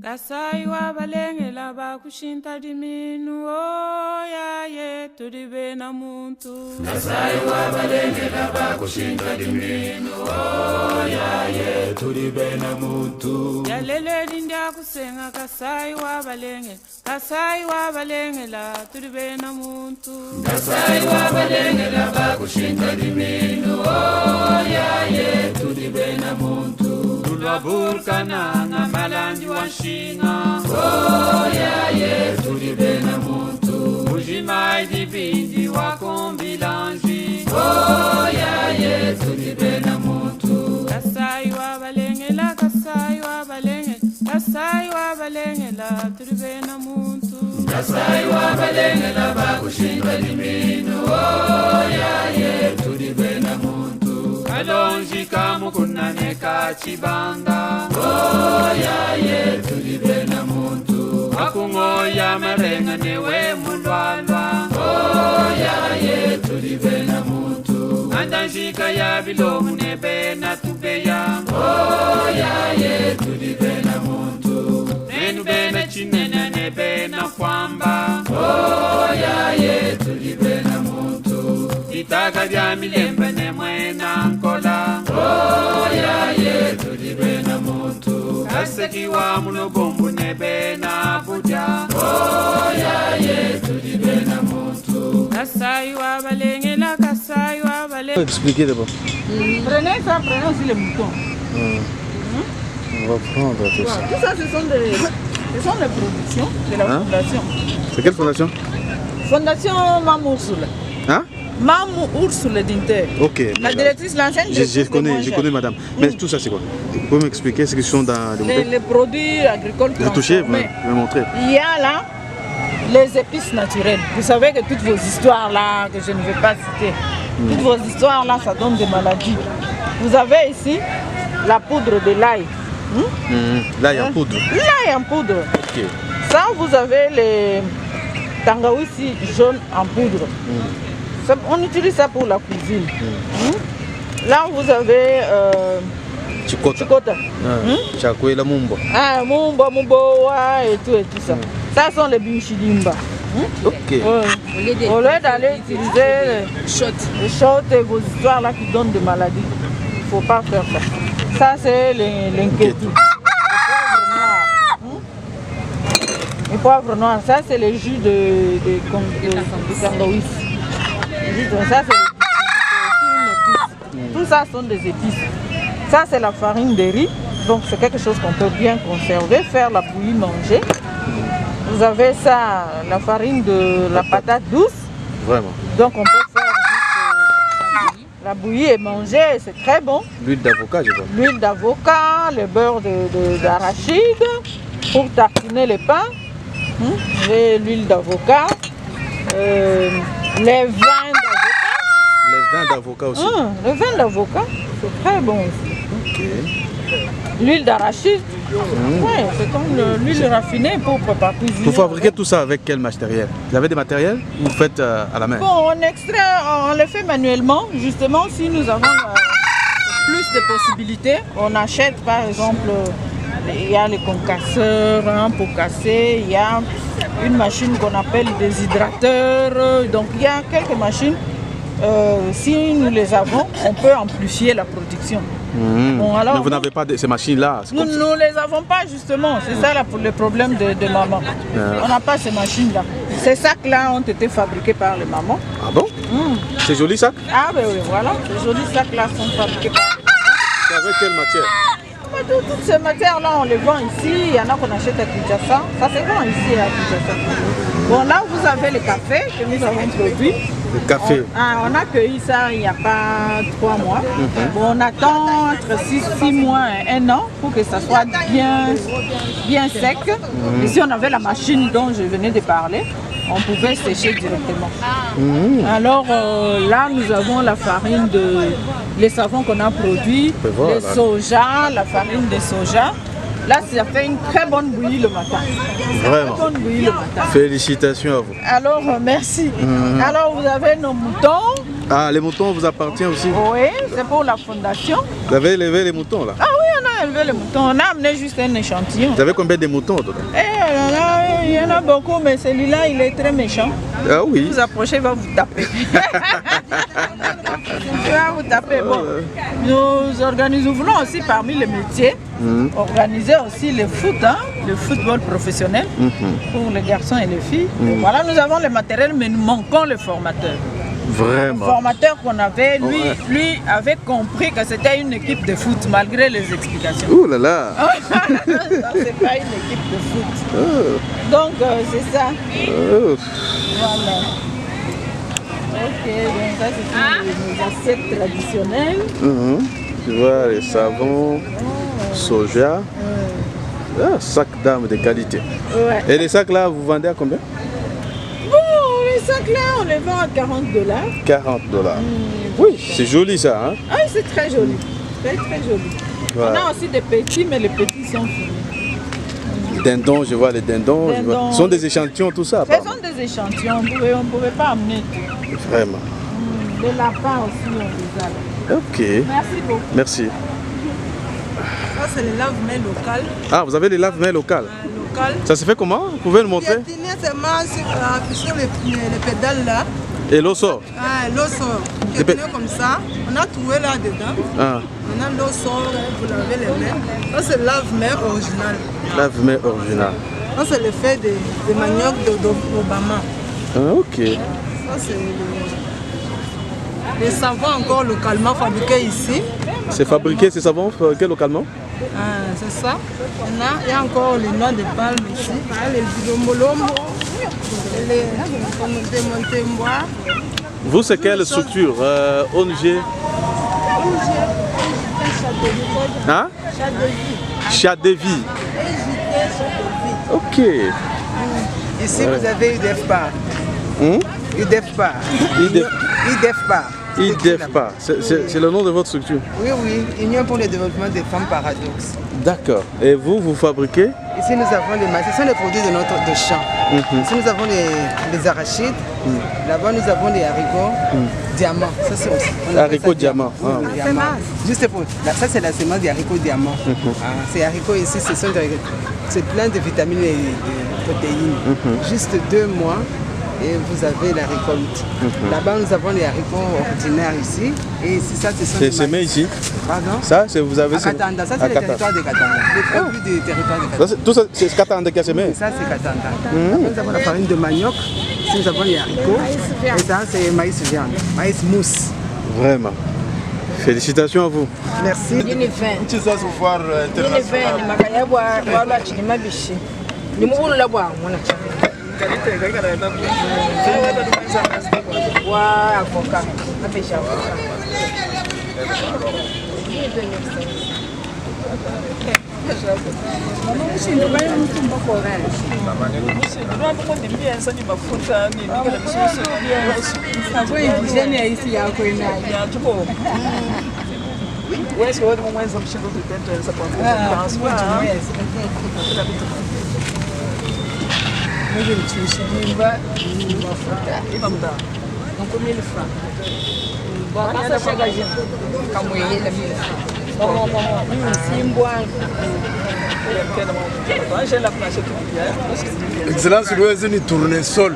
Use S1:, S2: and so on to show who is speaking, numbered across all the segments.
S1: Kasai wa balenge la ba kushinta diminu oh ya ye tudibe na muntu. Kasai wa balenge la ba kushinta diminu oh ya ye tudibe na muntu. Ya lele dindia kusenga kasai wa balenge la tudibe na muntu. Kasai wa balenge la ba kushinta diminu oh ya ye tudibe na muntu. Tulabulkana na malandi wa China. Oh ya ye tulibe na muntu. Ujimai dibindi wa kombilanji. Oh ya ye tulibe na muntu. Kasai wa balenge la kasai wa balenge la tulibe na muntu. Kasai wa balenge la bakushinda diminu. Oh ya ye tulibe na muntu. Kalonji kamukunane kachibanga. Oh ya ye tulibe na muntu. Akungoya marenga newe mulwalwa. Oh ya ye tulibe na muntu. Andanjika ya bilomu nebe na tubeya. Oh ya ye tulibe na muntu. Nenu bena chinena nebe na kwamba. Oh ya ye tulibe na muntu. Itaka vya milembe ne mwena nkola. Oh ya ye tulibe na muntu. Kaseki wa mulobombu nebe na buja. Oh ya ye tulibe na muntu. Kasai wa balenge la kasai wa balenge.
S2: Expliquez d'abord.
S3: Prenez ça, prenez aussi les moutons.
S2: On va prendre tout ça.
S3: Tout ça, ce sont les productions de la fondation.
S2: C'est quelle fondation?
S3: Fondation Mamou Ursula.
S2: Hein?
S3: Mamou Ursula d'Inter.
S2: Ok.
S3: La directrice, l'ancienne
S2: je connais madame. Mais tout ça, c'est quoi? Vous pouvez m'expliquer ce qui sont dans
S3: les produits agricoles
S2: transformés? Touché, vous me montrer.
S3: Il y a là les épices naturelles. Vous savez que toutes vos histoires là, que je ne vais pas citer, toutes vos histoires là, ça donne des maladies. Vous avez ici la poudre de l'ail.
S2: L'ail en poudre.
S3: L'ail en poudre.
S2: Ok.
S3: Ça, vous avez les tangawizi jaunes en poudre. On utilise ça pour la cuisine. Là, vous avez chikota.
S2: Chakwe la mumbo.
S3: Ah, mumbo, et tout ça. Ça sont les bimchilimba.
S2: Ok.
S3: Au lieu d'aller utiliser les shots et vos histoires là qui donnent des maladies, il ne faut pas faire ça. Ça, c'est l'inquiétude. Le poivre noir, ça c'est le jus de tangawizi. Ça c'est une épice. Tout ça sont des épices. Ça c'est la farine de riz. Donc c'est quelque chose qu'on peut bien conserver, faire la bouillie, manger. Vous avez ça, la farine de la patate douce.
S2: Vraiment.
S3: Donc on peut faire la bouillie et manger, c'est très bon.
S2: L'huile d'avocat, je vois.
S3: L'huile d'avocat, le beurre d'arachide pour tartiner les pains. Et l'huile d'avocat, les vins d'avocat.
S2: Les vins d'avocat aussi.
S3: Le vin d'avocat, c'est très bon aussi.
S2: Ok.
S3: L'huile d'arachide, c'est comme l'huile raffinée pour préparer cuisiner.
S2: Vous fabriquez tout ça avec quel matériel? Vous avez des matériels ou vous faites à la main?
S3: Bon, on extrait, on le fait manuellement. Justement, si nous avons plus de possibilités, on achète par exemple. Il y a les concasseurs pour casser, il y a une machine qu'on appelle déshydrateur. Donc il y a quelques machines, si nous les avons, on peut amplifier la production. Bon, alors,
S2: mais vous n'avez pas ces machines-là?
S3: Nous ne les avons pas justement, c'est ça le problème de maman. On n'a pas ces machines-là. Ces sacs-là ont été fabriqués par les mamans.
S2: Ah bon? C'est joli sac?
S3: Ah ben oui, voilà, ces jolis sacs-là sont fabriqués par les mamans.
S2: C'est avec quelle matière?
S3: Toutes ces matières-là, on les vend ici. Il y en a qu'on achète à Kinshasa. Ça se vend ici à Kinshasa. Bon, là, vous avez le café que nous avons produit.
S2: Le café?
S3: On a cueilli ça il n'y a pas 3 mois. Bon, on attend entre 6 mois et 1 an pour que ça soit bien sec. Ici, on avait la machine dont je venais de parler. On pouvait sécher directement. Alors là, nous avons la farine les savons qu'on a produits, voilà. Le soja, la farine de soja. Là, ça fait une très bonne bouillie le matin.
S2: Vraiment.
S3: Très bonne bouillie le matin.
S2: Félicitations à vous.
S3: Alors, merci. Alors, vous avez nos moutons.
S2: Ah, les moutons vous appartiennent aussi?
S3: Oui, c'est pour la fondation.
S2: Vous avez élevé les moutons là?
S3: Ah oui, on a élevé les moutons. On a amené juste un échantillon.
S2: Vous avez combien de moutons au total?
S3: Il y en a beaucoup, mais celui-là, il est très méchant.
S2: Ah oui.
S3: Vous approchez, il va vous taper. Il va vous taper. Bon, nous voulons aussi parmi les métiers, organiser aussi le foot, le football professionnel pour les garçons et les filles. Et voilà, nous avons le matériel, mais nous manquons le formateur.
S2: Vraiment.
S3: Le formateur qu'on avait, lui avait compris que c'était une équipe de foot, malgré les explications.
S2: Ouh là là.
S3: C'est pas une équipe de foot. Donc, c'est ça. Voilà. Ok, donc ça, c'est nos assiettes traditionnelles.
S2: Tu vois, les savons, soja. Sac d'âme de qualité.
S3: Ouais.
S2: Et les sacs là, vous vendez à combien?
S3: Les sacs là, on les vend à $40.
S2: $40. Oui, c'est joli ça. Hein?
S3: Ah oui, c'est très joli. Très très joli.
S2: Voilà.
S3: On a aussi des petits, mais les petits sont finis.
S2: Dindons, je vois les dindons. Je vois. Ce sont des échantillons, tout ça.
S3: Ce sont des échantillons, on ne pouvait pas amener tout.
S2: Vraiment.
S3: Les lapins aussi, on les a.
S2: Ok.
S3: Merci beaucoup.
S2: Merci.
S3: Ça, c'est le lave-mains local.
S2: Ah, vous avez les lave-mains locales.
S3: Local.
S2: Ça se fait comment? Vous pouvez nous montrer?
S3: Piétiner seulement sur les pédales là.
S2: Et l'eau sort?
S3: Ah, l'eau sort. Piétiner comme ça. On a trouvé là-dedans.
S2: Ah.
S3: Maintenant, l'eau sort, vous lavez les mains. Ça, c'est lave-main original.
S2: Lave-main original.
S3: Ça, c'est le fait de manioc d'Obama.
S2: Ah, ok.
S3: Ça, c'est les savons encore localement fabriqués ici.
S2: C'est fabriqué, ces savons fabriqués localement?
S3: Ah, c'est ça. Il y a encore les noix de palme ici. Les bilombolombo, les montembois.
S2: Vous, c'est quelle structure? ONG? Hein? Chat de vie. Ok.
S4: Ici, vous avez UDEFPA. UDEFPA.
S2: IDEFPA. C'est le nom de votre structure?
S4: Oui, oui. Union pour le développement des femmes paradoxes.
S2: D'accord. Et vous, vous fabriquez?
S4: Ici, nous avons les maïs. Ce sont les produits de notre champ. Ici, nous avons les arachides. Là-bas, nous avons les haricots diamants. Ça, c'est aussi.
S2: Haricots diamants. Ah.
S4: Diamant. Juste pour. Ça, c'est la semence des haricots diamants. Ces haricots ici, c'est plein de vitamines et de protéines. Juste 2 mois. Et vous avez la récolte. Là-bas, nous avons les haricots ordinaires ici. Et ici, ça, ce sont
S2: C'est semé ici?
S4: Pardon?
S2: Ça, vous avez
S4: À Katanda, ça c'est le territoire de Katanda. Les produits du territoire de Katanda.
S2: Tout ça, c'est Katanda qui a semé?
S4: Ça, c'est Katanda. Nous avons la farine de manioc. Ici, nous avons les haricots. Et ça, c'est maïs viande, maïs mousse.
S2: Vraiment. Félicitations à vous.
S4: Merci.
S5: Excellence, nous avons tourné sol.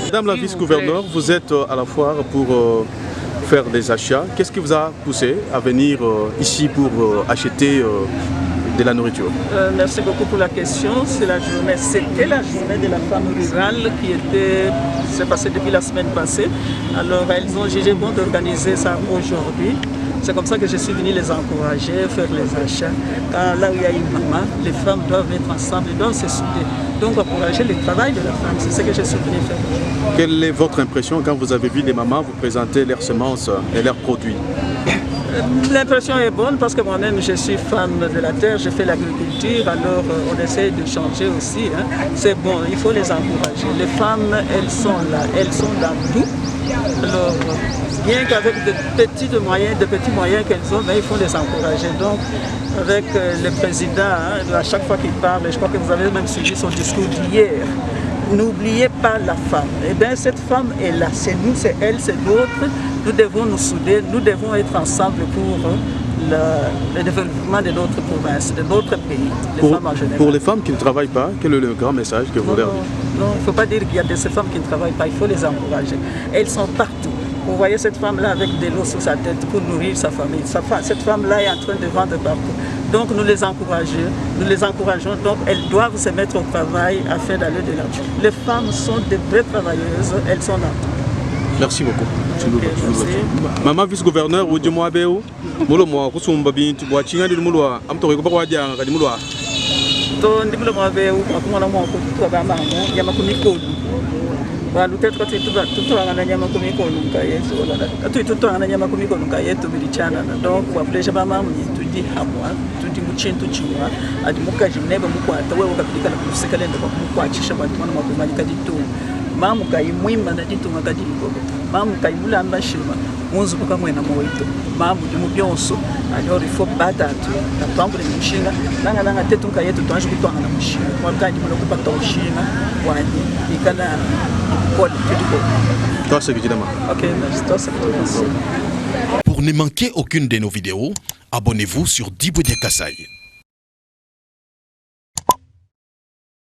S2: Madame la vice-gouverneure, vous êtes à la foire pour faire des achats. Qu'est-ce qui vous a poussé à venir ici pour acheter de la nourriture?
S6: Merci beaucoup pour la question. C'était la journée de la femme rurale qui s'est passée depuis la semaine passée. Alors elles ont jugé bon d'organiser ça aujourd'hui. C'est comme ça que je suis venu les encourager, faire les achats. Car là où il y a une maman, les femmes doivent être ensemble, elles doivent se souder. Donc encourager le travail de la femme, c'est ce que je suis venu faire aujourd'hui.
S2: Quelle est votre impression quand vous avez vu les mamans vous présenter leurs semences et leurs produits?
S6: L'impression est bonne parce que moi-même je suis femme de la terre, je fais l'agriculture, alors on essaie de changer aussi. Hein. C'est bon, il faut les encourager. Les femmes, elles sont là, elles sont dans tout. Alors, bien qu'avec de petits moyens qu'elles ont, mais il faut les encourager. Donc, avec le président, hein, à chaque fois qu'il parle, je crois que vous avez même suivi son discours d'hier, n'oubliez pas la femme. Eh bien, cette femme est là, c'est nous, c'est elle, c'est d'autres. Nous devons nous souder, nous devons être ensemble pour le développement de notre province, de notre pays, les femmes en général.
S2: Pour les femmes qui ne travaillent pas, quel est le grand message que vous leur dites?
S6: Non, il ne faut pas dire qu'il y a ces femmes qui ne travaillent pas, il faut les encourager. Elles sont partout. Vous voyez cette femme-là avec de l'eau sous sa tête pour nourrir sa famille. Cette femme-là est en train de vendre partout. Donc nous les encourageons, donc elles doivent se mettre au travail afin d'aller de l'avant. Les femmes sont de vraies travailleuses, elles sont là.
S2: Merci beaucoup.
S6: Okay,
S2: Maman vice-gouverneur ou du mois béou, molo moi kusumba bintu bwa chinga ndi mulwa amtore ko bakwa dia ngadi mulwa.
S6: To ndi mulo mwa béou akuma na mo ko to ba mango ya makumi ko. Ba lutet ko tutu ngana nyama kumi ko nunka yeso la. Tutu ngana nyama kumi ko nunka yeto bilichana na donc kwa pleasure ba mamu tudi hamwa tudi muchintu chiwa adi mukaji neba mukwata wewe ukapilika na kusikala ndo kwa mukwachisha bantu mwana mwakumanyi kadi tu. Mamu kai mwimba na ditunga kadi ngogo. Mamu kai mulamba shima munzu kuka mwena moito. Mamu ndi mubyonso alors il faut battre na twambule mushinga nanga tetunka yetu twanji kutwanga na mushinga. Kwa kandi mulo kupata mushinga wani ikana kwa tutuko.
S2: Toi c'est évidemment.
S6: OK, merci.
S7: Pour ne manquer aucune de nos vidéos, abonnez-vous sur Diboudia Kasai.